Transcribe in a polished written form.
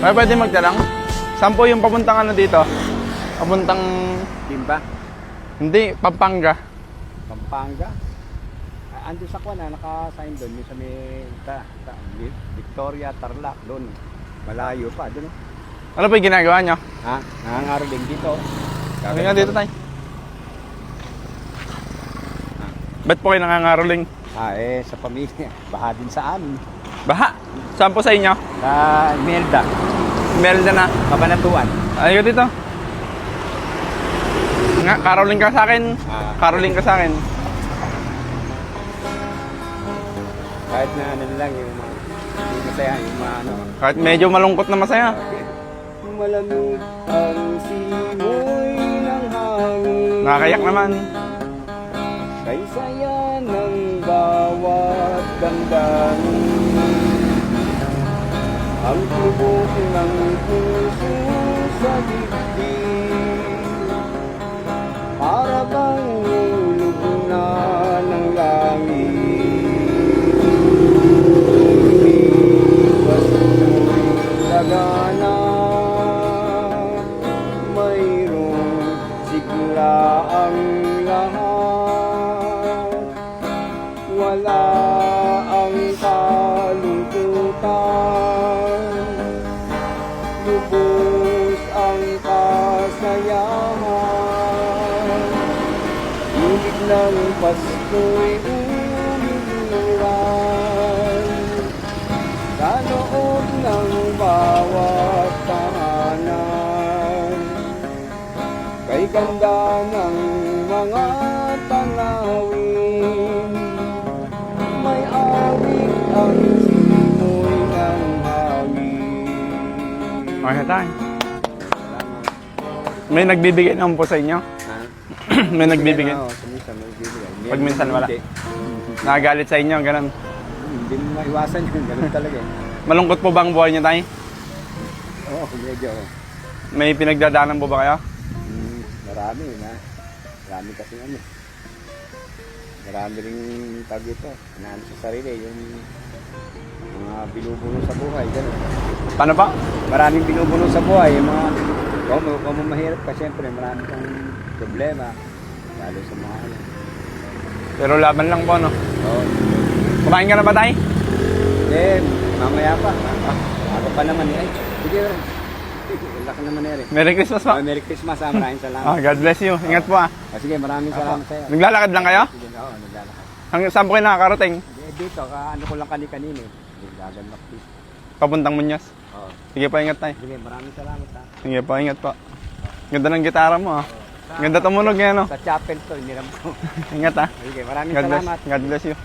Ay, pwede magtanong? Saan po yung papuntang ano dito? Papuntang... Timba? Hindi, Pampanga. Pampanga? Ando sa Kwan, naka-sign doon. Yung sa may Victoria, Tarlac, doon. Malayo pa, doon. Ano po yung ginagawa nyo? Ha? Nangangaroling dito. Ano nga dito tayo? Ba't po kayo nangangaroling? Sa pamilya. Baha din sa amin. Baha? Saan po sa inyo? Sa Melda. Melda na. Kabanatuan. Ayaw dito. Nga, caroling ka sa akin. Caroling ka sa akin. Kahit na ano lang yung hindi masaya, yung ano. Kahit medyo malungkot na masaya. Malamig ang simoy ng hangin. Nakakayak naman. Kay saya ng bawat damdamin. Ang tubok ng puso sa dibdib. Para bang ulog na ng langit. Basto'y lagana. Mayroong sigla ang lahat. Wala ang kalungkutan. Lubos ang kasayahan. Ibig ng Pasko'y umuluran sa loob ng bawat tahanan. Kay ganda ng mga tanawin, may awit ang simoy ng hangin. Okay tayo. May nagbibigay naman po sa inyo? May nagbibigay? Oo, minsan may bibigay. Pag minsan wala. Hindi. Nakagalit sa inyo, ganun. Hindi mo maiwasan yun, ganun talaga eh. Malungkot po ba ang buhay niyo tayo? Oo, medyo. May pinagdadaanan po ba kayo? Marami na. Marami kasi ano. Marami ring tag ito. Inaano sa sarili, yung mga binubulong sa buhay, gano'n. Paano pa? Maraming binubulong sa buhay, yung mga kung mahirap ka, siyempre marami kang problema. Lalo sa mga ano. Pero laban lang po, no? Oo. Kumain ka na ba tayo? Eh, mamaya pa. Ako pa naman eh. Ay, sige rin. Laki naman eh rin. Merry Christmas po. Merry Christmas, maraming salamat. God bless you. Ingat po ah. Sige, maraming salamat sa'yo. Naglalakad lang kayo? Sige, oo, naglalakad. Hanggang saan po kayo nakakarating? Dito, ano ko lang kani-kanino. Gaganap dito. Papuntang Muñoz. Oo. Sige po, ingat tayo. Sige, maraming salamat ha. Sige po, ingat po. Ganda ng gitara mo ah. Ganda tumunog yan, no? Sa chapel to, iniram ko. Ingat ah. Sige, maraming God bless. salamat. God bless you.